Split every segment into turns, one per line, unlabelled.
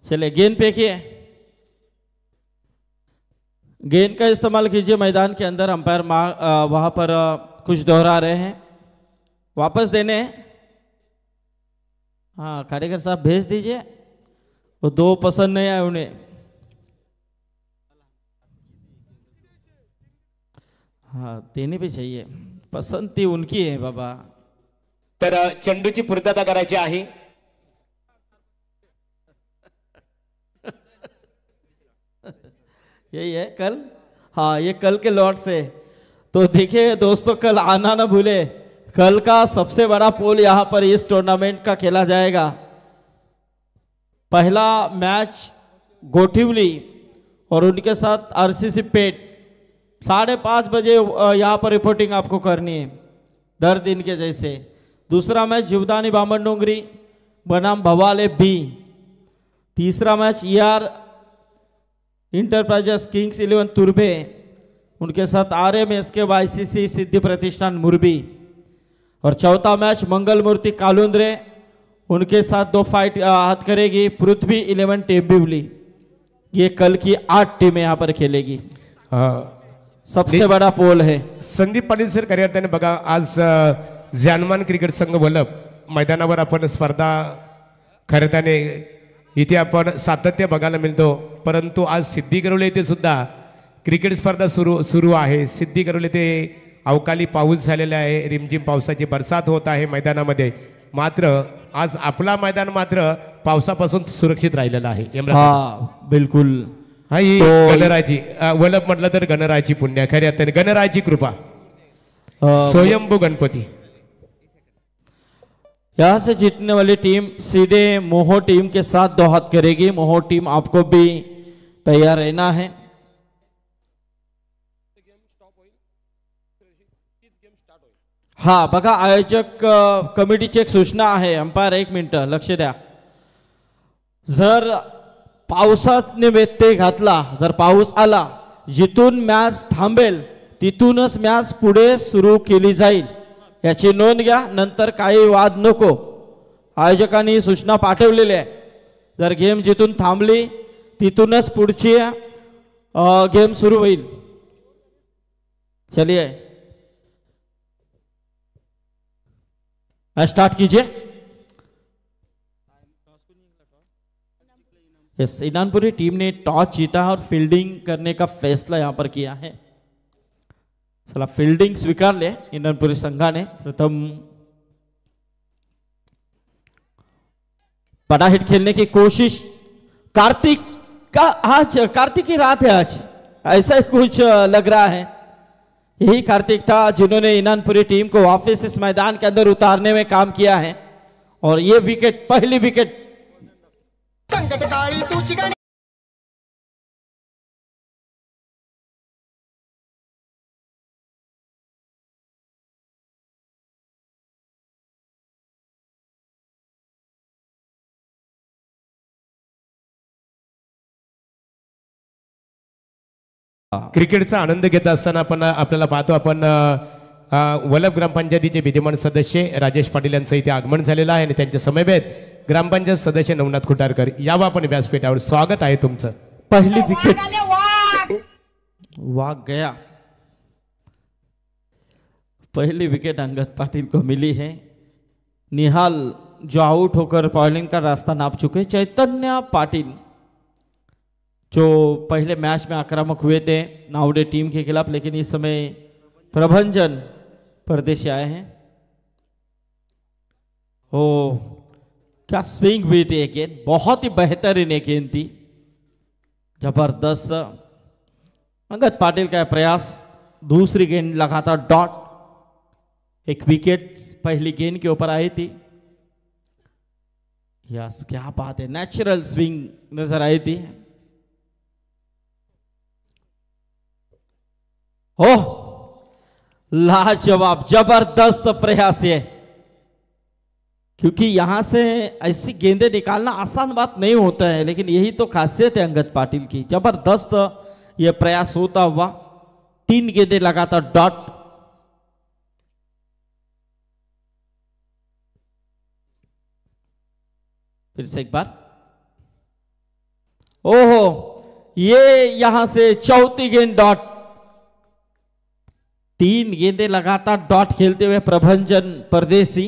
चलिए गेंद फेंकिए, गेंद का इस्तेमाल कीजिए मैदान के अंदर। अंपायर वहां पर कुछ दोहरा रहे हैं, वापस देने हैं। हाँ कार्यकर साहब भेज दीजिए, वो दो पसंद नहीं आए उन्हें। हाँ देनी भी चाहिए, पसंद थी उनकी है बाबा।
तर चेंडूची पूर्तता करायची आहे।
यही है कल, हाँ ये कल के लॉट से। तो देखिए दोस्तों, कल आना ना भूले, कल का सबसे बड़ा पोल यहां पर इस टूर्नामेंट का खेला जाएगा। पहला मैच गोठिवली और उनके साथ आरसीसी पेट, 5:30 बजे यहां पर रिपोर्टिंग आपको करनी है दर दिन के जैसे। दूसरा मैच जीवदानी बामनडोंगरी बनाम भवाले बी। तीसरा मैच ER इंटरप्राइजेस किंग्स 11 तुर्बे उनके साथ RMS के YCC सिद्धि प्रतिष्ठान मुरबी। और चौथा मैच मंगल मूर्ति कालुंद्रे उनके साथ 2 फाइट हाथ करेगी पृथ्वी 11 टेम्बिवली। ये कल की 8 टीमें यहाँ पर खेलेगी। सबसे बड़ा पोल है।
संदीप पाटील सर कार्यकर्त्याने बघा, आज जानमान क्रिकेट संघ वलभ मैदानावर आपण स्पर्धा खरं त्याने इथे आपण सातत्य बघायला मिळतो, परंतु आज सिद्धी गरवले येथे सुद्धा क्रिकेट स्पर्धा सुरू आहे। सिद्धी गरवले येथे अवकाळी पाऊस झालेला आहे, रिमझिम पावसाची बरसात होत आहे मैदानामध्ये। मात्र आज आपला मैदान मात्र पावसापासून सुरक्षित राहिलेला आहे।
हाँ बिल्कुल,
हा ही गणरायाची वलभ म्हटलं तर गणरायाची पुण्य, खरी अर्थाने गणरायाची कृपा। स्वयंभू गणपती।
यहां से जीतने वाली टीम सीधे मोहो टीम के साथ 2 हाथ करेगी। मोहो टीम आपको भी तैयार रहना है। हाँ बघा, आयोजक कमिटीची एक सूचना आहे। अंपायर 1 मिनिट लक्ष द्या। जर पावसाने व्यत्यय घातला, जर पाऊस आला, जिथून मॅच थांबेल तिथूनच मॅच पुढे सुरू केली जाईल, याची नोंद घ्या। नंतर काही वाद नको, आयोजकांनी सूचना पाठवलेली आहे। जर गेम जिथून थांबली तिथूनच पुढची गेम सुरू होईल। चलिए स्टार्ट कीजिए। यस, इनानपुरी टीम ने टॉस जीता और फील्डिंग करने का फैसला यहां पर किया है। चला फील्डिंग स्वीकार ले इनानपुरी संघाने। प्रथम बड़ा हिट खेलने की कोशिश कार्तिक का, आज कार्तिक की रात है आज, ऐसा कुछ लग रहा है। यही कार्तिक था जिन्होंने इनानपुरी टीम को वापस इस मैदान के अंदर उतारने में काम किया है। और ये विकेट, पहली विकेट
क्रिकेटचा आनंद घेत असताना आपण आपल्याला पाहतो, आपण वलभ ग्रामपंचायतीचे विद्यमान सदस्य राजेश पाटील यांचं इथे आगमन झालेलं आहे आणि त्यांच्या समवेत ग्रामपंचायत सदस्य नवनाथ खुटारकर यावं आपण व्यासपीठावर। स्वागत आहे तुमचं।
पहली विकेट वाग गया, पहली विकेट अंगद पाटिल को मिली है। निहाल जो आउट होकर बॉलिंग का रास्ता नाप चुके। चैतन्य पाटिल जो पहले मैच में आक्रामक हुए थे नावडे टीम के खिलाफ, लेकिन इस समय प्रभंजन परदेशी आए हैं। ओ क्या स्विंग हुई थी, एक गेंद बहुत ही बेहतरीन एक गेंद थी, जबरदस्त। अंगद पाटिल का प्रयास, दूसरी गेंद लगातार डॉट, एक विकेट पहली गेंद के ऊपर आई थी। यस क्या बात है, नेचुरल स्विंग नजर आई थी। ओह लाजवाब, जबरदस्त प्रयास है, क्योंकि यहां से ऐसी गेंदें निकालना आसान बात नहीं होता है, लेकिन यही तो खासियत है अंगद पाटिल की। जबरदस्त यह प्रयास होता हुआ 3 गेंदें लगातार डॉट। फिर से एक बार, ओहो, ये यहां से चौथी गेंद डॉट। 3 गेंदें लगातार डॉट खेलते हुए प्रभंजन परदेसी।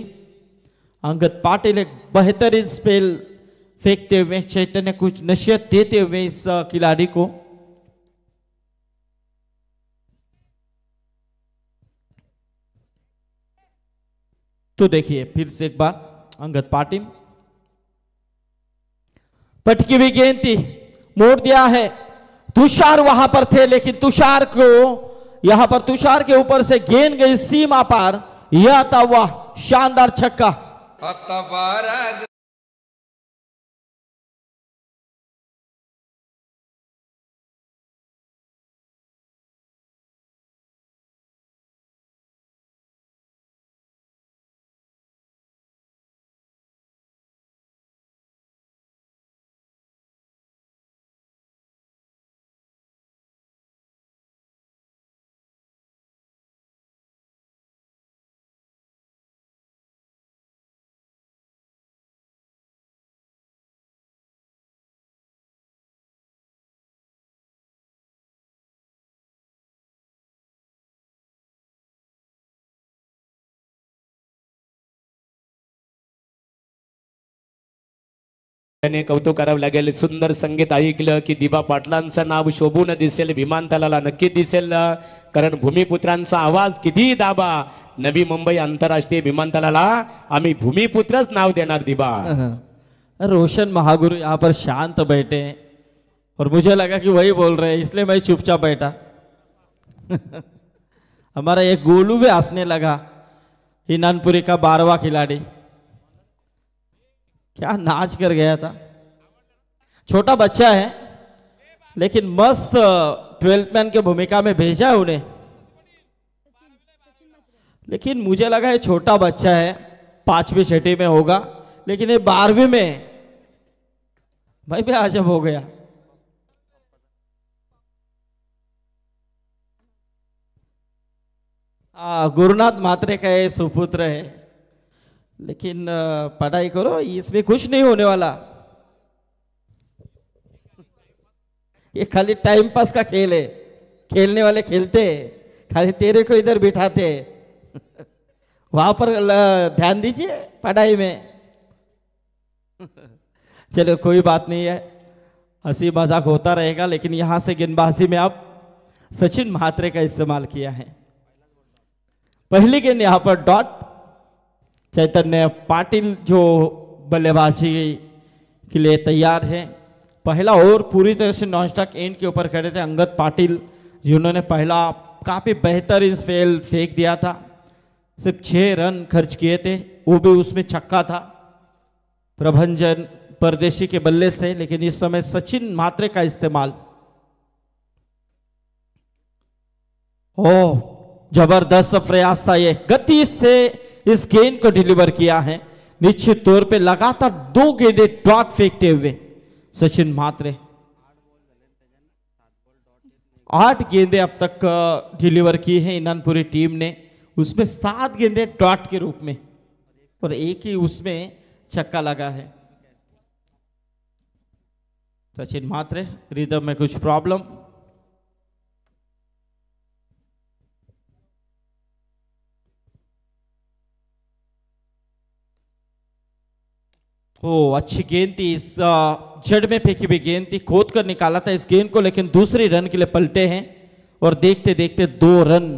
अंगद पाटिल एक बेहतरीन स्पेल फेंकते हुए, चैतन्य कुछ नसीहत देते हुए इस खिलाड़ी को। तो देखिए फिर से एक बार अंगद पाटिल, पटकी हुई गेंद थी, मोड़ दिया है। तुषार वहां पर थे, लेकिन तुषार को यहां पर तुषार के ऊपर से गेंद गई सीमा पार। यह था वह शानदार छक्का।
त्याने कौतुक करावं लागेल. सुंदर संगीत ऐकलं की दिबा पाटलांचं नाव शोभून दिसेल, विमानतळाला नक्की दिसेल. कारण भूमिपुत्रांचा आवाज किती दाबा, नवी मुंबई आंतरराष्ट्रीय विमानतळाला आम्ही भूमिपुत्रच नाव देणार दिबा.
रोशन महागुरु यहाँ पर शांत बैठे और मुझे लगा कि वही बोल रहे हैं, इसलिए मैं चुपचाप बैठा. हमारा एक गोलू भी हंसने लगा, इनानपुरी का 12वां खिलाड़ी क्या नाच कर गया था. छोटा बच्चा है लेकिन मस्त 12th मैन की भूमिका में भेजा है उन्हें. लेकिन मुझे लगा ये छोटा बच्चा है, 5वीं 6वीं में होगा, लेकिन ये 12वीं में. भाई भी आजब हो गया. गुरुनाथ मात्रे का ये सुपुत्र है, लेकिन पढ़ाई करो, इसमें कुछ नहीं होने वाला. ये खाली टाइम पास का खेल है, खेलने वाले खेलते, खाली तेरे को इधर बिठाते. वहां पर ध्यान दीजिए पढ़ाई में. चलो कोई बात नहीं है, हंसी मजाक होता रहेगा. लेकिन यहां से गेंदबाजी में आप सचिन म्हात्रे का इस्तेमाल किया है. पहली गेंद यहां पर डॉट. चैतन्य पाटिल जो बल्लेबाजी के लिए तैयार है. पहला ओवर पूरी तरह से नॉन स्ट्राइक एंड के ऊपर खड़े थे अंगद पाटिल, जिन्होंने पहला काफी बेहतरीन स्पेल फेंक दिया था. सिर्फ 6 रन खर्च किए थे, वो भी उसमें छक्का था प्रभंजन परदेशी के बल्ले से. लेकिन इस समय सचिन म्हात्रे का इस्तेमाल. ओह, जबरदस्त प्रयास था, ये गति से इस गेंद को डिलीवर किया है. निश्चित तौर पे लगातार 2 गेंदें डॉट फेंकते हुए सचिन म्हात्रे. 8 गेंदें अब तक डिलीवर की है इनानपुरी टीम ने, उसमें 7 गेंदें डॉट के रूप में और एक ही उसमें छक्का लगा है. सचिन म्हात्रे, रिदम में कुछ प्रॉब्लम. ओ अच्छी गेंद थी, इस जड़ में फेंकी हुई गेंद थी, खोद कर निकाला था इस गेंद को. लेकिन दूसरी रन के लिए पलटे हैं और देखते देखते 2 रन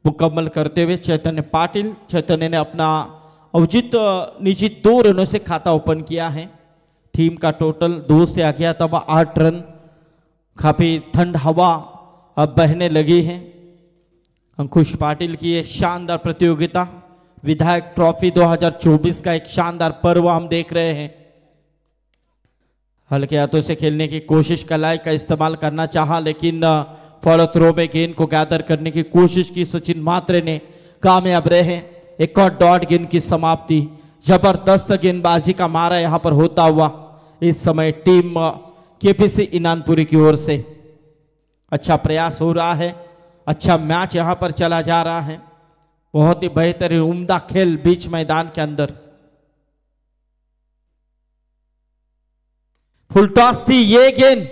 मुकम्मल करते हुए चैतन्य पाटिल. चैतन्य ने अपना अवजित निजी 2 रनों से खाता ओपन किया है. टीम का टोटल 2 से आ गया, तब 8 रन. काफी ठंड हवा अब बहने लगी है. अंकुश पाटिल की ये शानदार प्रतियोगिता, विधायक ट्रॉफी 2024 का एक शानदार पर्व हम देख रहे हैं. हल्के हाथों से खेलने की कोशिश, कलाई का इस्तेमाल करना चाहा, लेकिन फॉलो थ्रो में गेंद को गैदर करने की कोशिश की सचिन म्हात्रे ने, कामयाब रहे. एक और डॉट गेंद की समाप्ति. जबरदस्त गेंदबाजी का मारा यहां पर होता हुआ इस समय टीम केपीसी इनानपुरी की ओर से. अच्छा प्रयास हो रहा है, अच्छा मैच यहां पर चला जा रहा है. बहुत ही बेहतरीन उम्दा खेल बीच मैदान के अंदर. फुल टॉस थी, ये गेंद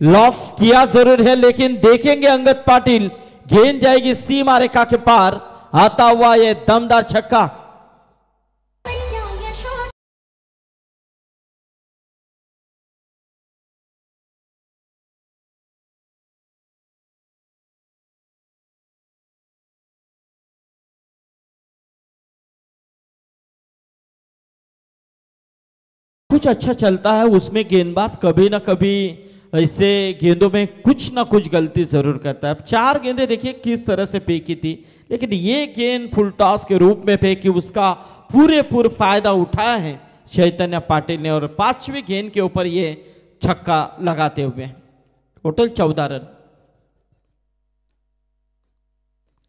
लॉफ किया जरूर है, लेकिन देखेंगे अंगद पाटिल, गेंद जाएगी सीमा रेखा के पार, आता हुआ ये दमदार छक्का। कुछ अच्छा चलता है उसमें गेंदबाज कभी ना कभी ऐसे गेंदों में कुछ ना कुछ गलती जरूर करता है। अब 4 गेंदें देखिए किस तरह से फेंकी थी, लेकिन ये गेंद फुल टॉस के रूप में फेंकी, उसका पूरे फायदा उठाया है चैतन्य पाटिल ने, और 5वीं गेंद के ऊपर ये छक्का लगाते हुए टोटल 14 रन।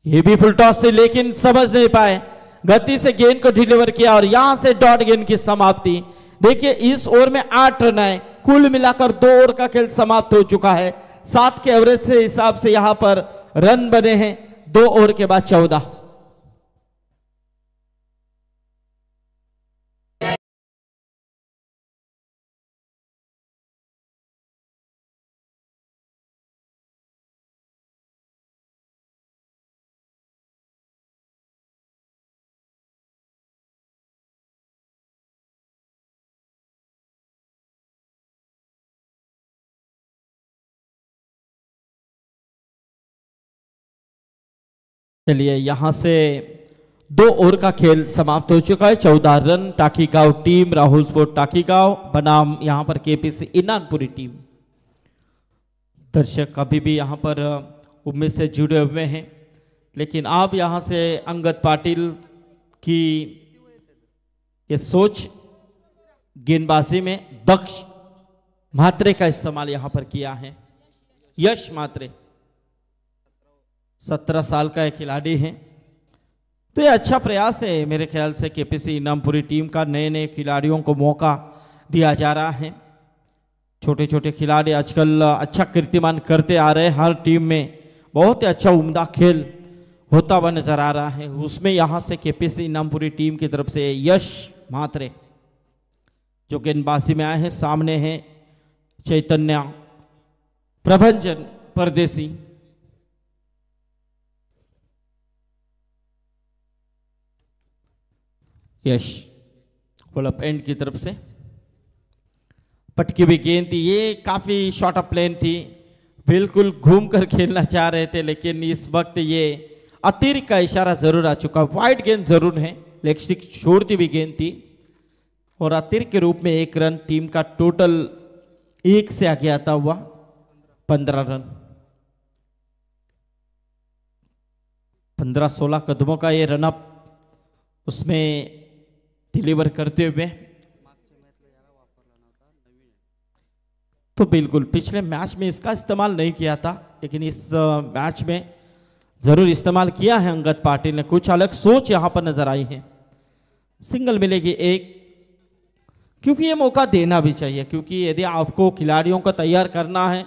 ये भी फुल टॉस थी लेकिन समझ नहीं पाए, गति से गेंद को डिलीवर किया और यहां से डॉट गेंद की समाप्ति। देखिए इस ओवर में 8 रन आए, कुल मिलाकर 2 ओवर का खेल समाप्त हो चुका है। 7 के एवरेज से हिसाब से यहां पर रन बने हैं 2 ओवर के बाद 14। चलिए यहां से 2 ओवर का खेल समाप्त हो चुका है। 14 रन टाकीगांव टीम, राहुल स्पोर्ट टाकीगांव बनाम यहां पर केपीसी इनानपुरी टीम। दर्शक अभी भी यहां पर उम्मीद से जुड़े हुए हैं, लेकिन आप यहां से अंगद पाटिल की ये सोच गेंदबाजी में दक्ष मात्रे का इस्तेमाल यहां पर किया है। यश मात्रे 17 साल का एक खिलाड़ी है, तो ये अच्छा प्रयास है मेरे ख्याल से केपीसी इनामपुरी टीम का। नए खिलाड़ियों को मौका दिया जा रहा है। छोटे छोटे खिलाड़ी आजकल अच्छा कीर्तिमान करते आ रहे हैं, हर टीम में बहुत ही अच्छा उम्दा खेल होता हुआ नजर आ रहा है। उसमें यहाँ से केपीसी इनामपुरी टीम की तरफ से यश मात्रे जो गेंदबाजी में आए हैं, सामने हैं चैतन्य प्रभंजन परदेसी। यश डेवलप एंड की तरफ से पटकी हुई गेंद थी, ये काफी शॉर्ट ऑफ प्लेन थी, बिल्कुल घूम कर खेलना चाह रहे थे, लेकिन इस वक्त ये अतिरिक्त का इशारा जरूर आ चुका। वाइड गेंद जरूर है, लेग स्टिक छोड़ती हुई गेंद थी, और अतिरिक्त के रूप में 1 रन, टीम का टोटल 1 से आगे आता हुआ 15 रन। 15-16 कदमों का ये रनअप उसमें डिलीवर करते हुए, तो बिल्कुल पिछले मैच में इसका इस्तेमाल नहीं किया था, लेकिन इस मैच में जरूर इस्तेमाल किया है अंगद पाटिल ने। कुछ अलग सोच यहां पर नजर आई है। सिंगल मिलेगी 1, क्योंकि ये मौका देना भी चाहिए, क्योंकि यदि आपको खिलाड़ियों को तैयार करना है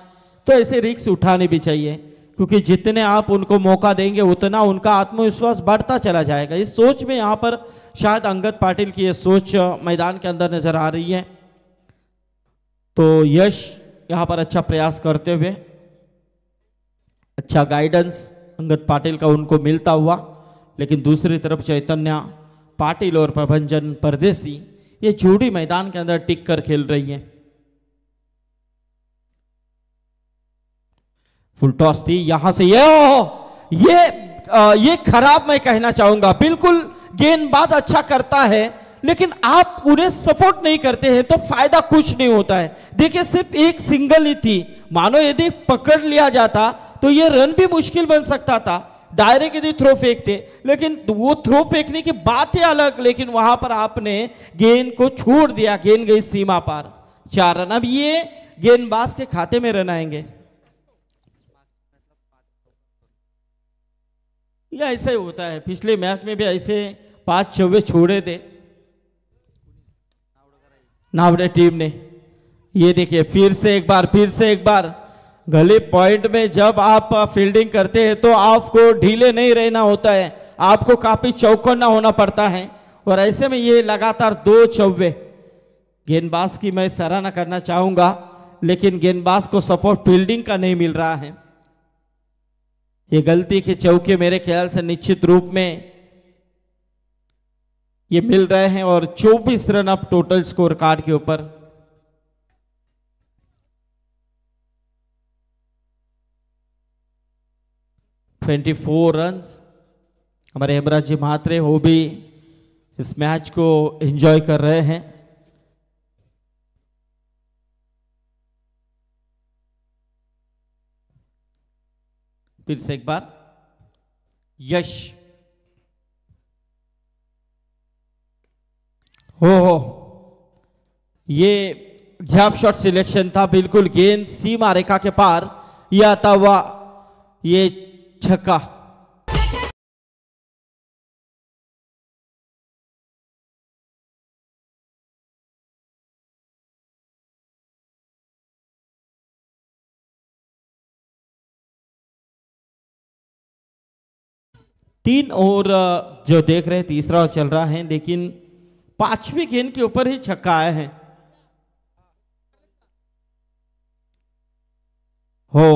तो ऐसे रिस्क उठाने भी चाहिए, क्योंकि जितने आप उनको मौका देंगे उतना उनका आत्मविश्वास बढ़ता चला जाएगा। इस सोच में यहाँ पर शायद अंगद पाटिल की ये सोच मैदान के अंदर नजर आ रही है। तो यश यहाँ पर अच्छा प्रयास करते हुए, अच्छा गाइडेंस अंगद पाटिल का उनको मिलता हुआ, लेकिन दूसरी तरफ चैतन्य पाटिल और प्रभंजन परदेसी ये जोड़ी मैदान के अंदर टिक कर खेल रही है। फुल टॉस थी, यहां से ये खराब मैं कहना चाहूंगा। बिल्कुल गेंदबाज अच्छा करता है, लेकिन आप उन्हें सपोर्ट नहीं करते हैं तो फायदा कुछ नहीं होता है। देखिए सिर्फ एक सिंगल ही थी, मानो यदि पकड़ लिया जाता तो ये रन भी मुश्किल बन सकता था। डायरेक्ट यदि थ्रो फेंकते, लेकिन वो थ्रो फेंकने की बात है अलग, लेकिन वहां पर आपने गेंद को छोड़ दिया, गेंद गई सीमा पार। 4 रन। अब ये गेंदबाज के खाते में रन आएंगे। ये ऐसा ही होता है, पिछले मैच में भी ऐसे 5 चौवे छोड़े थे नावड़े टीम ने। ये देखिए फिर से एक बार गली पॉइंट में जब आप फील्डिंग करते हैं तो आपको ढीले नहीं रहना होता है, आपको काफी चौकन्ना होना पड़ता है, और ऐसे में ये लगातार 2 चौवे गेंदबाज की मैं सराहना करना चाहूंगा, लेकिन गेंदबाज को सपोर्ट फील्डिंग का नहीं मिल रहा है। ये गलती के चौके मेरे ख्याल से निश्चित रूप में ये मिल रहे हैं और 24 रन अब टोटल स्कोर कार्ड के ऊपर। फोर रन हमारे हेमराज जी म्हात्रे वो भी इस मैच को एंजॉय कर रहे हैं। फिर से एक बार यश हो ये गैप शॉट सिलेक्शन था, बिल्कुल गेंद सीमा रेखा के पार, यह आता हुआ ये छक्का। तीन और जो देख रहे हैं तीसरा ओवर चल रहा है, लेकिन पांचवी गेंद के ऊपर ही छक्का आए हैं। हो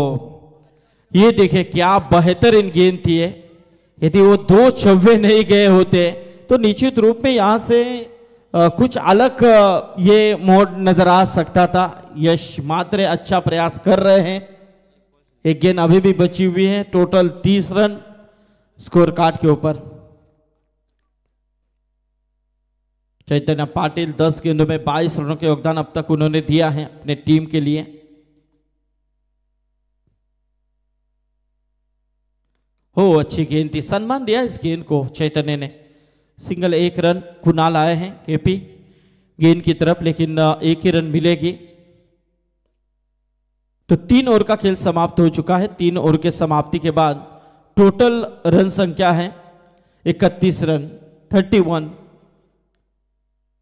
ये देखे क्या बेहतरीन गेंद थी है। यदि वो 2 छक्के नहीं गए होते तो निश्चित रूप में यहां से कुछ अलग ये मोड नजर आ सकता था। यश म्हात्रे अच्छा प्रयास कर रहे हैं। एक गेंद अभी भी बची हुई है, टोटल 30 रन स्कोर कार्ड के ऊपर। चैतन्य पाटिल 10 गेंदों में 22 रनों के योगदान अब तक उन्होंने दिया है अपने टीम के लिए। हो अच्छी गेंद थी, सम्मान दिया इस गेंद को चैतन्य ने। सिंगल 1 रन कुणाल आए हैं केपी गेंद की तरफ, लेकिन 1 ही रन मिलेगी। तो 3 ओवर का खेल समाप्त हो चुका है। 3 ओवर के समाप्ति के बाद टोटल रन संख्या है 31 रन 31।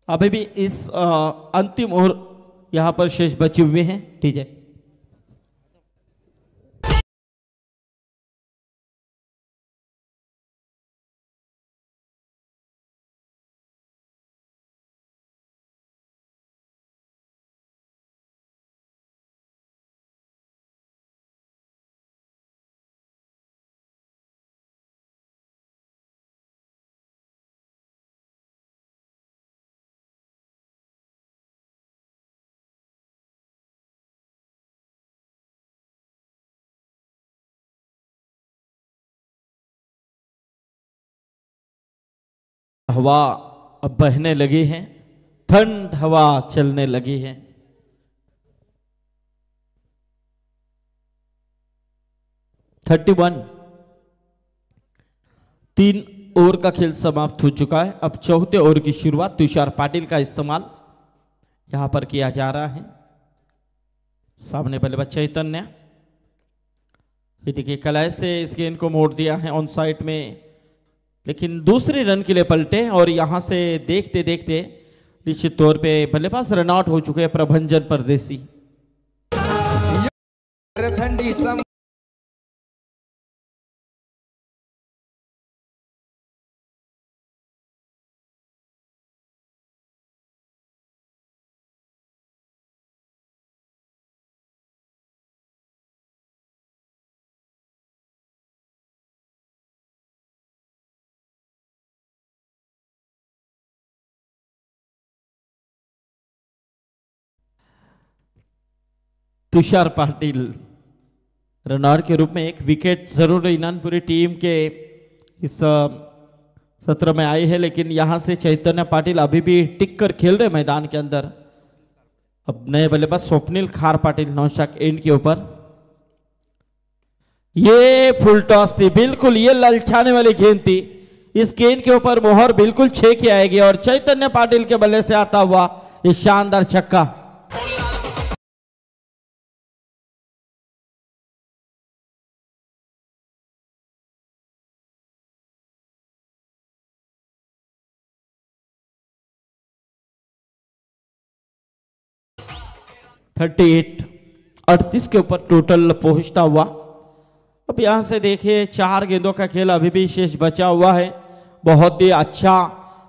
अभी भी इस अंतिम ओवर यहां पर शेष बचे हुए हैं। ठीक है, हवा अब बहने लगी है, ठंड हवा चलने लगी है। थर्टी 3 ओवर का खेल समाप्त हो चुका है। अब चौथे ओवर की शुरुआत तुषार पाटिल का इस्तेमाल यहां पर किया जा रहा है। सामने बल्लेबाज चैतन्य, देखिए कलाई से इस गेंद को मोड़ दिया है ऑन साइड में, लेकिन दूसरे रन के लिए पलटे और यहां से देखते देखते निश्चित तौर पे बल्लेबाज रन आउट हो चुके हैं प्रभंजन परदेसी। तुषार पाटिल रनआउट के रूप में 1 विकेट जरूर इनानपुरी टीम के इस सत्र में आई है, लेकिन यहां से चैतन्य पाटिल अभी भी टिक कर खेल रहे मैदान के अंदर। अब नए बल्लेबाज स्वप्निल खार पाटिल नौशाक एंड के ऊपर। ये फुल टॉस थी, बिल्कुल ये ललचाने वाली गेंद थी। इस गेंद के ऊपर मोहर बिल्कुल 6 की आएगी और चैतन्य पाटिल के बल्ले से आता हुआ ये शानदार छक्का। (38) 38 के ऊपर टोटल पहुंचता हुआ। अब यहां से देखिए 4 गेंदों का खेल अभी भी शेष बचा हुआ है। बहुत ही अच्छा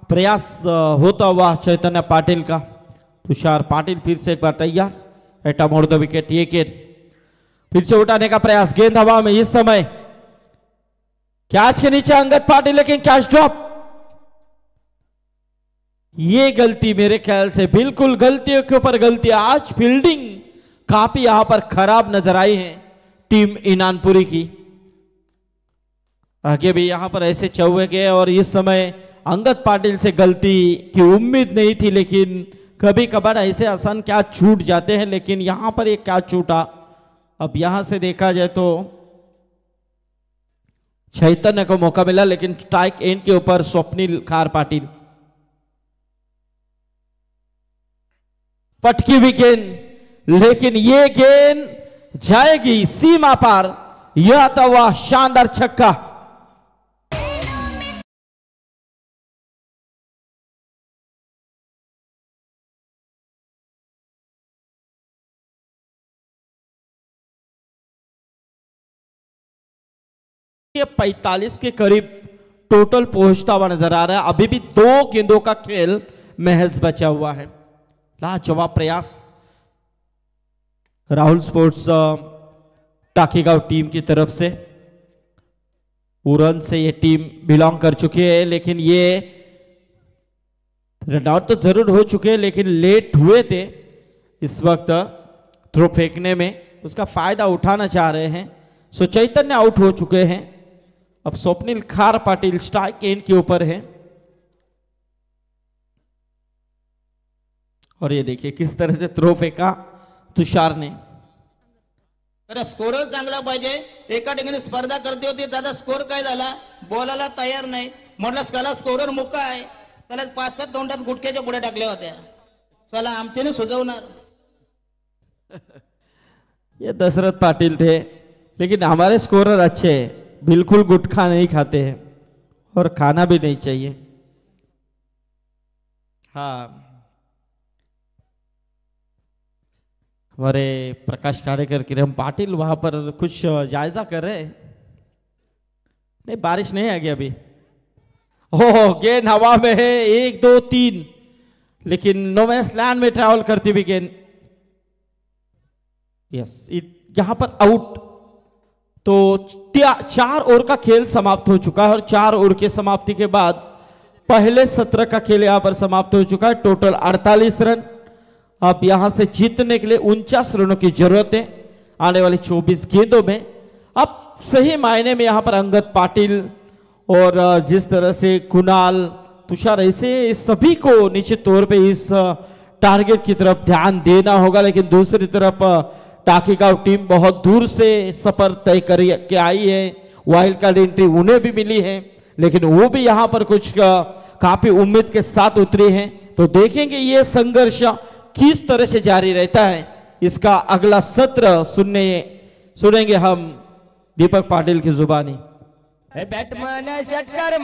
प्रयास होता हुआ चैतन्य पाटिल का। तुषार पाटिल फिर से एक बार तैयार। एटा मोड़ दो विकेट, ये गेंद फिर से उठाने का प्रयास, गेंद हवा में, इस समय कैच के नीचे अंगद पाटिल, लेकिन कैच ड्रॉप। ये गलती मेरे ख्याल से बिल्कुल गलतियों के ऊपर गलती। आज फील्डिंग काफी यहां पर खराब नजर आई है टीम इनानपुरी की। आगे भी यहां पर ऐसे चौवे गए और इस समय अंगद पाटिल से गलती की उम्मीद नहीं थी, लेकिन कभी कभार ऐसे आसान कैच छूट जाते हैं, लेकिन यहां पर एक कैच छूटा। अब यहां से देखा जाए तो चैतन्य को मौका मिला, लेकिन स्ट्राइक एंड के ऊपर स्वप्निल खार पाटिल। पटकी हुई गेंद, लेकिन ये गेंद जाएगी सीमा पार। यह था वह शानदार छक्का। ये 45 के करीब टोटल पहुंचता हुआ नजर आ रहा है। अभी भी 2 गेंदों का खेल महज बचा हुआ है। लाजवाब प्रयास राहुल स्पोर्ट्स टाकीगांव टीम की तरफ से। उरन से ये टीम बिलोंग कर चुकी है, लेकिन ये रन आउट तो जरूर हो चुके हैं, लेकिन लेट हुए थे इस वक्त थ्रो फेंकने में, उसका फायदा उठाना चाह रहे हैं। सो चैतन्य आउट हो चुके हैं। अब स्वप्निल खार पाटिल स्ट्राइक एंड के ऊपर है। और ये देखिए किस तरह से थ्रो फेंका तुषार ने।
तर स्कोरर चांगला पाहिजे। एका ठिकाणी स्पर्धा करते होती, त्याचा स्कोर काय झाला, बोलायला तयार नाही। म्हटलं चला स्कोरर मुका आहे, चला 5-7 तोंडात गुटक्याच्या पुढे टाकल्या होत्या, चला आमच्याने सुचवणार।
ये दशरथ पाटिल थे, लेकिन हमारे स्कोरर अच्छे हैं, बिल्कुल गुटखा नहीं खाते हैं और खाना भी नहीं चाहिए। हाँ, हमारे प्रकाश काड़ेकर किरण पाटिल वहां पर कुछ जायजा कर रहे हैं। नहीं, बारिश नहीं आ गई अभी। ओह, गेंद हवा में है, 1 2 3, लेकिन नोमैंस लैंड में ट्रैवल करती हुई गेंद। यस, यहां पर आउट। तो 4 ओवर का खेल समाप्त हो चुका है और 4 ओवर के समाप्ति के बाद पहले सत्र का खेल यहां पर समाप्त हो चुका है। Total 48 run. अब यहां से जीतने के लिए 49 रनों की जरूरत है आने वाली 24 गेंदों में। अब सही मायने में यहां पर अंगद पाटिल और जिस तरह से कुणाल, तुषार, ऐसे सभी को निश्चित तौर पे इस टारगेट की तरफ ध्यान देना होगा। लेकिन दूसरी तरफ टाकीगांव टीम बहुत दूर से सफर तय करके आई है, वाइल्ड कार्ड एंट्री उन्हें भी मिली है, लेकिन वो भी यहां पर कुछ काफी उम्मीद के साथ उतरी हैं। तो देखेंगे ये संघर्ष किस तरह से जारी रहता है। इसका अगला सत्र सुनेंगे हम दीपक पाटिल की जुबानी।
बैट्समैन षटकार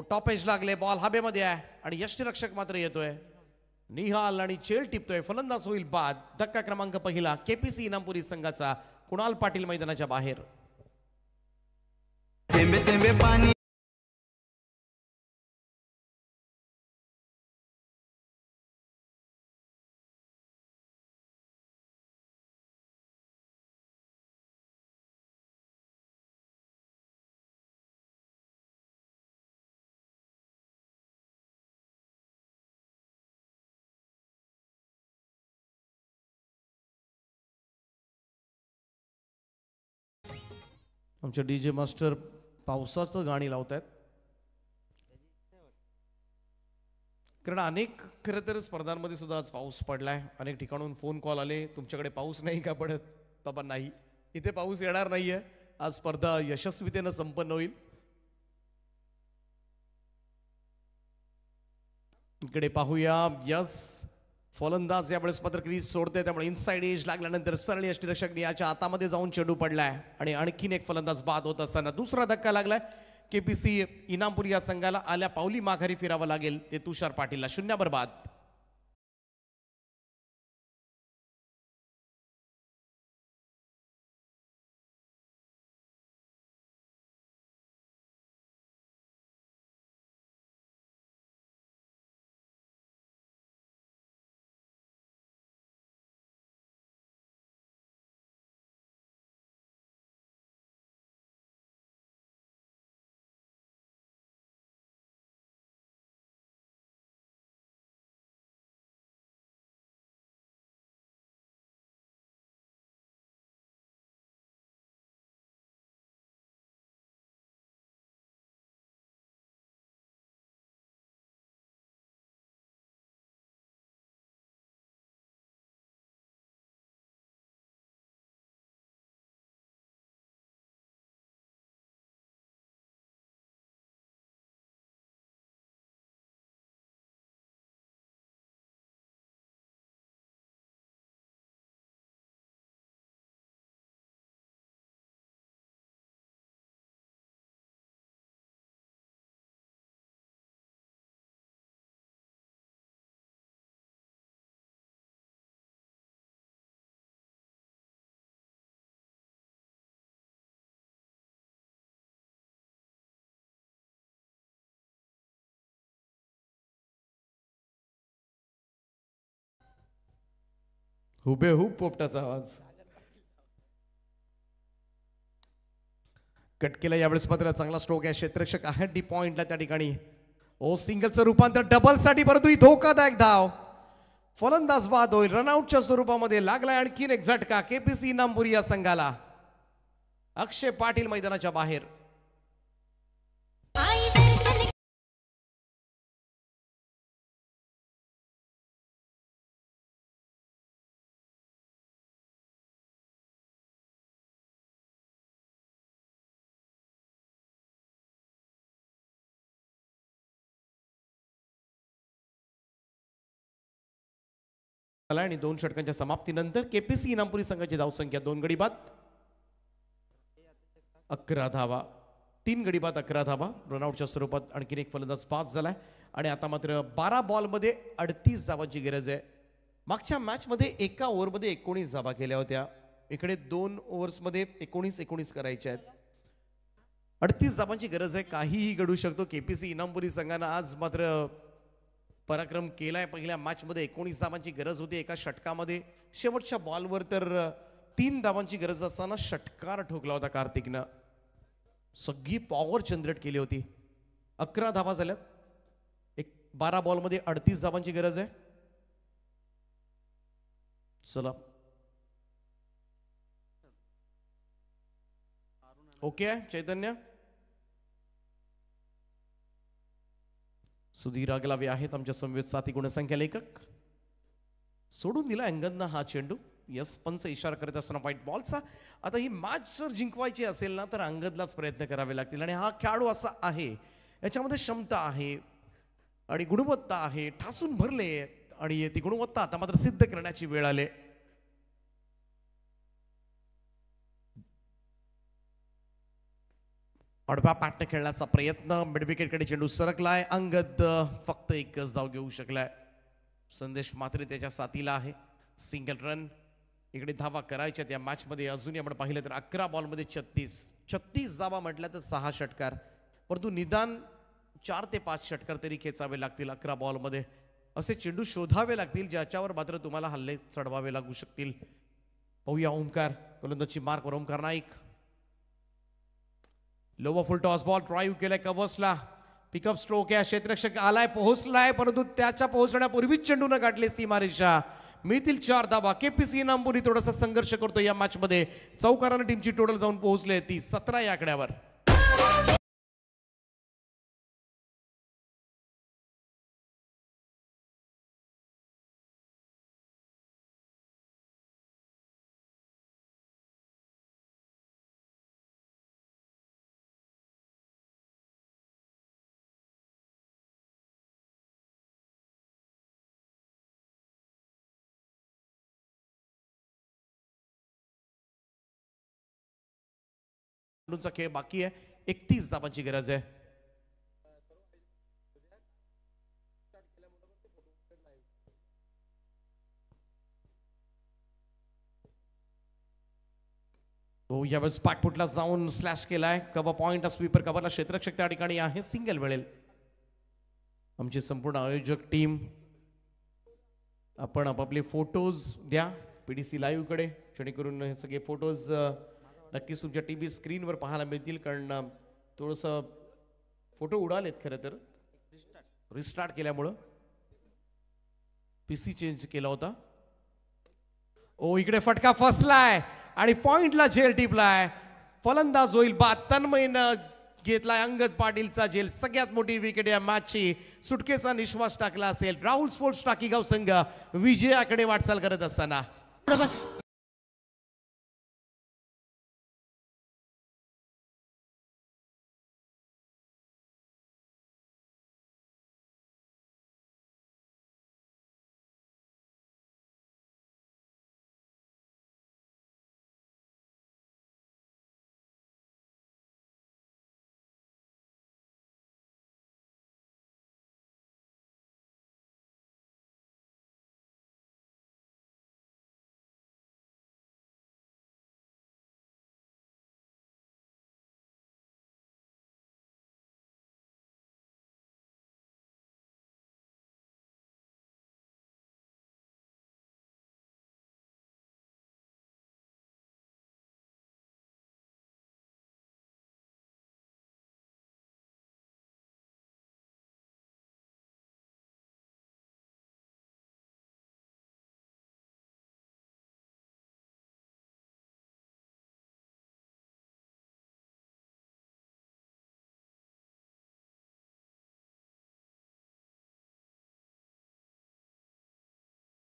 टॉप एज लागले, बॉल हवेमध्ये आहे आणि यष्टीरक्षक मात्र येतोय. निहाल आणि चेल टिपतोय. फलंदाज होईल बाद. धक्का क्रमांक पहिला केपीसी इनामपुरी संघाचा. कुणाल पाटील मैदानाच्या बाहेर. आमचे डीजे मास्टर पावसाचं गाणी लावत आहेत, कारण अनेक खरं तर स्पर्धांमध्ये सुद्धा आज पाऊस पडलाय. अनेक ठिकाणून फोन कॉल आले, तुमच्याकडे पाऊस नाही का पडत? बाबा नाही, इथे पाऊस येणार नाहीये. आज स्पर्धा यशस्वीतेनं संपन्न होईल. इकडे पाहूया. यस, फलंदाज यावेळेस मात्र क्रीज सोडते, त्यामुळे इनसाइड एज लागल्यानंतर सरळ यष्टीरक्षक याच्या हातामध्ये जाऊन चेंडू पडलाय आणि आणखीन एक फलंदाज बाद होत असताना दुसरा धक्का लागलाय. केपीसी इनामपुरी या संघाला आल्या पावली माघारी फिरावं लागेल. ते तुषार पाटीलला. 0 बाद. हुबेहूब पोपटाचा आवाज. कट केला यावेळेस मात्र चांगला स्ट्रोक आहे. क्षेत्ररक्षक आहे डी पॉइंटला त्या ठिकाणी. ओ सिंगलचं रूपांतर डबल साठी, परंतु ही धोकादायक धाव. फलंदाज बाद होईल. रनआउटच्या स्वरूपामध्ये लागलाय आणखीन एक झटका केपीसी इनामपुरी या संघाला. अक्षय पाटील मैदानाच्या बाहेर. आणि 2 षटकांच्या समाप्तीनंतर केपीसी इनामपुरी संघाची धावसंख्या 2 गडी बाद 11 धावा. 3 गडी बाद 11 धावा. रनआउटच्या स्वरूपात आणखीन एक फलंदाज पास झालाय आणि आता मात्र 12 बॉलमध्ये 38 धावांची गरज आहे. मागच्या मॅचमध्ये एका ओव्हरमध्ये 19 धावा केल्या होत्या. इकडे 2 ओव्हर्समध्ये 19 करायच्या आहेत. 38 धावांची गरज आहे. काहीही घडू शकतो. केपीसी इनामपुरी संघानं आज मात्र पराक्रम केलाय. पहिल्या मॅच मध्ये 19 धावांची गरज होती एका षटकामध्ये. शेवटच्या बॉलवर तर 3 धावांची गरज असताना षटकार ठोकला होता कार्तिकनं. सगळी पॉवर जनरेट केली होती. 11 धावा झाल्यात. 12 बॉलमध्ये 38 धावांची गरज आहे. चला ओके आहे चैतन्य. सुधीर अगलावे आहेत आमच्या समवेत. 7 गुणसंख्या लेखक. सोडून दिला अंगदनं हा चेंडू. यस, पंच इशारा करत असताना व्हाईट बॉलचा. आता ही मॅच जर जिंकवायची असेल ना तर अंगदलाच प्रयत्न करावे लागतील. आणि हा खेळाडू असा आहे, याच्यामध्ये क्षमता आहे आणि गुणवत्ता आहे. ठासून भरले आणि ती गुणवत्ता आता मात्र सिद्ध करण्याची वेळ आली. आडवा पॅटने खेळण्याचा प्रयत्न, मिड विकेटकडे चेंडू सरकलाय. अंगद फक्त एकच धाव घेऊ शकलाय. संदेश मात्र त्याच्या साथीला आहे. Single run. इकडे धावा करायच्यात या मॅच मध्ये. अजूनही आपण पाहिलं तर 11 बॉलमध्ये 36 धावा म्हटल्या तर 6 षटकार, परंतु निदान 4 ते 5 षटकार तरी खेचावे लागतील 11 बॉलमध्ये. असे चेंडू शोधावे लागतील ज्याच्यावर मात्र तुम्हाला हल्ले चढवावे लागू शकतील. पाहूया ओमकार गोलंदाजी मार्कवर. Omkar Naik lower full toss ball drive केलाय कव्हर्सला. पिकअप स्ट्रोक आहे. क्षेत्ररक्षक आलाय, पोहोचलाय, परंतु त्याच्या पोहोचण्यापूर्वीच चेंडू न गाठले सीमारेषा. मिळतील 4 धावा. केपीसी नांबुरी थोडासा संघर्ष करतो या मॅच मध्ये. चौकारानं टीमची टोटल जाऊन पोहोचले ती 17 या आकड्यावर. चा खेळ बाकी आहे. 31 धावांची गरज आहे. तो यावेळेस बॅकफुटला जाऊन स्लॅश केलाय. कव्हर पॉइंट स्वीपर कव्हरला क्षेत्ररक्षक त्या ठिकाणी आहे. सिंगल मिळेल. आमची संपूर्ण आयोजक टीम आपण आपापले फोटोज द्या पीडीसी लाईव्ह कडे, जेणेकरून हे सगळे फोटोज नक्कीच तुमच्या टीव्ही स्क्रीनवर पाहायला मिळतील. कारण थोडंसं फोटो उडालेत खरं तर रिस्टार्ट केल्यामुळं. पीसी चेंज केला होता. ओ इकडे फटका फसलाय आणि पॉइंटला झेल टिपलाय. फलंदाज होईल बाद. तन्मयनं घेतलाय अंगद पाटीलचा झेल. सगळ्यात मोठी विकेट या मॅचची. सुटकेचा निश्वास टाकला असेल. राहुल स्पोर्ट्स टाकीगाव संघ विजयाकडे वाटचाल करत असताना.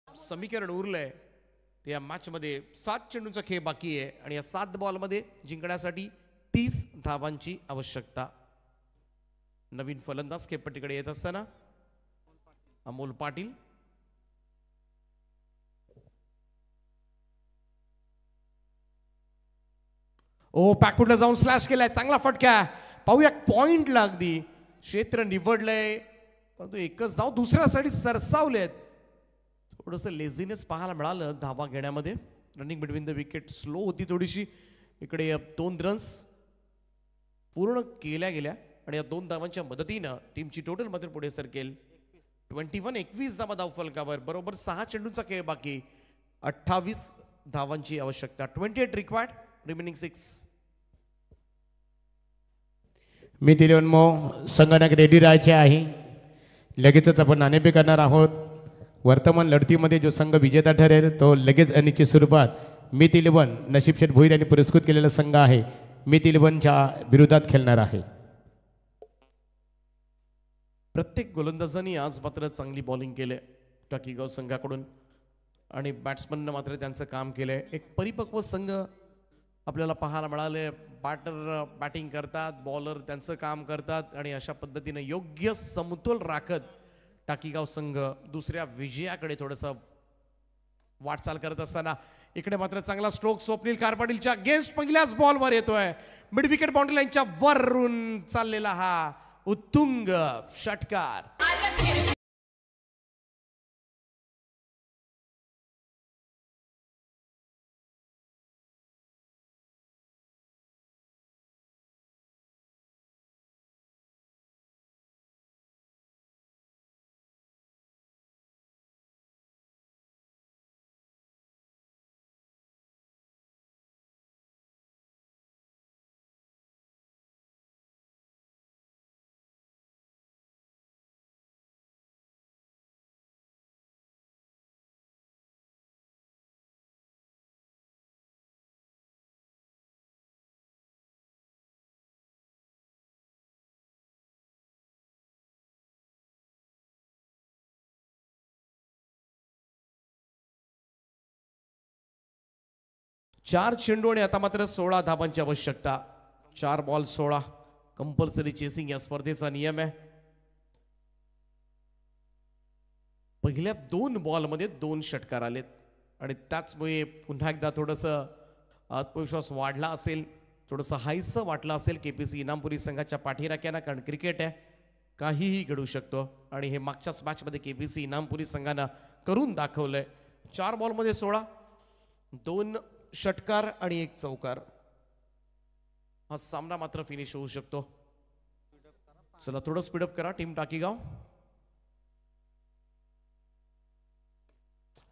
समीकरण उरलंय. त्या मॅच मध्ये 7 चेंडूंचा खेळ बाकी आहे आणि या 7 बॉलमध्ये जिंकण्यासाठी 30 धावांची आवश्यकता. नवीन फलंदाज खेळपट्टीकडे येत असताना अमोल पाटील. ओ पॅकफुटला जाऊन स्लॅश केलाय. चांगला फटका. पाहूया पॉइंटला अगदी क्षेत्र निवडलंय, परंतु एकच धाव दुसऱ्यासाठी सरसावलेत. थोडंसं लेझीनेस पाहायला मिळालं धावा घेण्यामध्ये. Running between the wicket slow होती थोडीशी. इकडे 2 रन्स पूर्ण केल्या गेल्या आणि या 2 धावांच्या मदतीनं टीमची टोटल मात्र पुढे सरकेल. 21 धावा धाव फलकावर. बरोबर 6 चेंडूंचा खेळ बाकी. 28 धावांची आवश्यकता. 28 रिक्वायर्ड, रिमेनिंग 6.
मी तिलेवन संगणक रेडी राहायचे आहे. लगेचच आपण नाणेफेक करणार आहोत. वर्तमान लढतीमध्ये जो संघ विजेता ठरेल तो लगेच अनिश्चित स्वरूपात मित 11 नशीबशेठ भोईर यांनी पुरस्कृत केलेला संघ आहे मित 11च्या विरोधात खेळणार आहे.
प्रत्येक गोलंदाजांनी आज मात्र चांगली बॉलिंग केले टाकीगाव संघाकडून आणि बॅट्समननं मात्र त्यांचं काम केलंय. एक परिपक्व संघ आपल्याला पाहायला मिळाले. बॅटर बॅटिंग करतात, बॉलर त्यांचं काम करतात आणि अशा पद्धतीने योग्य समतोल राखत टाकीगाव संघ दुसऱ्या विजयाकडे थोडंसं वाटचाल करत असताना इकडे मात्र चांगला स्ट्रोक स्वप्नील कारपाटीलच्या अगेन्स्ट पहिल्याच बॉलवर येतोय. मिड विकेट बाउंड्री लाईनच्या वरून चाललेला हा उत्तुंग षटकार. चार चेंडू आणि आता मात्र 16 धाबांची आवश्यकता. 4 बॉल 16 कंपल्सरी चेसिंग या स्पर्धेचा नियम आहे. पहिल्या 2 बॉलमध्ये 2 षटकार आलेत आणि त्याचमुळे पुन्हा एकदा थोडंसं आत्मविश्वास वाढला असेल, थोडंसं हायसं वाटलं असेल केपीसी इनामपुरी संघाच्या पाठीराख्यांना, कारण क्रिकेट आहे, काहीही घडू शकतो आणि हे मागच्याच मॅचमध्ये केपीसी इनामपुरी संघानं करून दाखवलंय. 4 बॉलमध्ये 16, 2 षटकार आणि 1 चौकार. हा सामना मात्र फिनिश होऊ शकतो. चला थोडं स्पीडअप करा टीम टाकीगाव.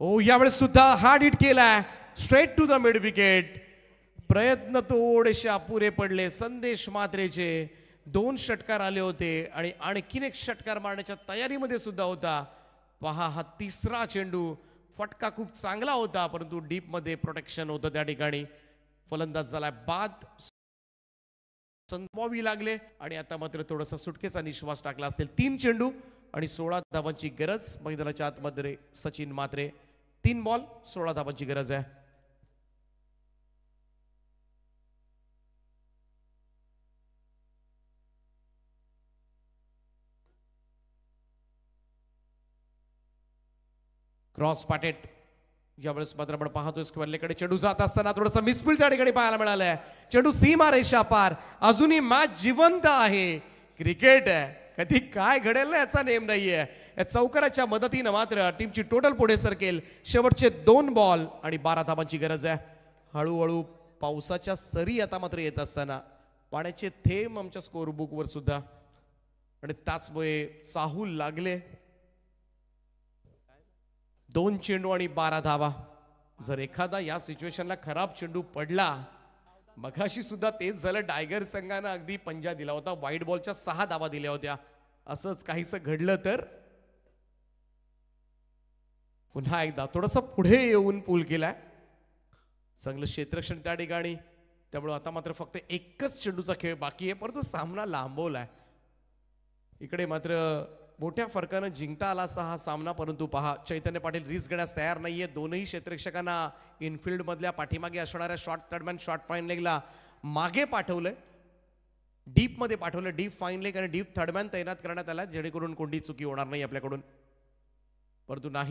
ओ यावेळेस सुद्धा हार्ड हिट केलाय straight to the mid wicket. प्रयत्न थोडेसे अपुरे पडले संदेश मात्रेचे. 2 षटकार आले होते आणि आणखीन 1 षटकार मारण्याच्या तयारीमध्ये सुद्धा होता. पहा हा 3रा चेंडू. फटका खूप चांगला होता परंतु डीप मध्ये प्रोटेक्शन होतं त्या ठिकाणी. फलंदाज झाला बाद संपवावी लागले आणि आता मात्र थोडासा सुटकेचा निश्वास टाकला असेल. 3 चेंडू आणि 16 धाबांची गरज मैदानाच्या आतमध्ये सचिन मात्रे. 3 बॉल 16 धाबांची गरज आहे. क्रॉस पॅटेट ज्यावेळेस मात्र आपण पाहतोय स्क्वेअरलेकडे चेंडू जात असताना थोडंसं मिसफील्ड त्या ठिकाणी पाहायला मिळालंय. चेंडू सीमा रेषा पार. अजूनही मॅच जिवंत आहे. क्रिकेट आहे, कधी काय घडेल ना याचा नेम नाहीये. या चौकाराच्या मदतीनं मात्र टीमची टोटल पुढे सरकेल. शेवटचे 2 बॉल आणि 12 धाबांची गरज आहे. हळूहळू पावसाच्या सरी आता मात्र येत असताना पाण्याचे थेंब आमच्या स्कोरबुकवर सुद्धा आणि त्याचमुळे चाहूल लागले. 2 चेंडू आणि 12 धावा. जर एखादा या सिच्युएशनला खराब चेंडू पडला, मगाशी सुद्धा तेच झालं. टायगर संघानं अगदी पंजा दिला होता, व्हाईट बॉलच्या 6 धावा दिल्या होत्या. असंच काहीच घडलं तर पुन्हा एकदा थोडंसं पुढे येऊन पूल केलाय. चांगलं क्षेत्ररक्षण त्या ठिकाणी. त्यामुळे आता मात्र फक्त 1च चेंडूचा खेळ बाकी आहे परंतु सामना लांबवलाय. इकडे मात्र मोठ्या फरकानं जिंकता आला असा हा सामना परंतु पहा चैतन्य पाटील रिस्क घेण्यास तयार नाहीये. दोनही क्षेत्ररक्षकांना इनफिल्ड मधल्या पाठीमागे असणाऱ्या शॉर्ट थर्डमॅन शॉर्ट फाईन लेगला मागे पाठवलंय. डीप मध्ये पाठवलं. डीप फाईन लेग आणि डीप थर्डमॅन तैनात करण्यात आला जेणेकरून कोणती चुकी होणार नाही आपल्याकडून. परंतु नाही